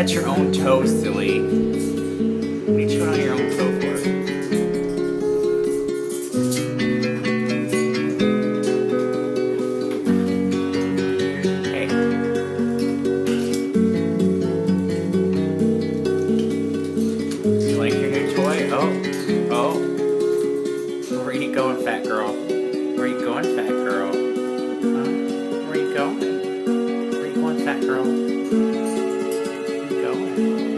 That's your own toe, silly. What are you chewing on your own toe for? Hey. You like your new toy? Oh. Where are you going, fat girl? Where are you going, fat girl? Huh? Where are you going? Where are you going, fat girl? Where are you going?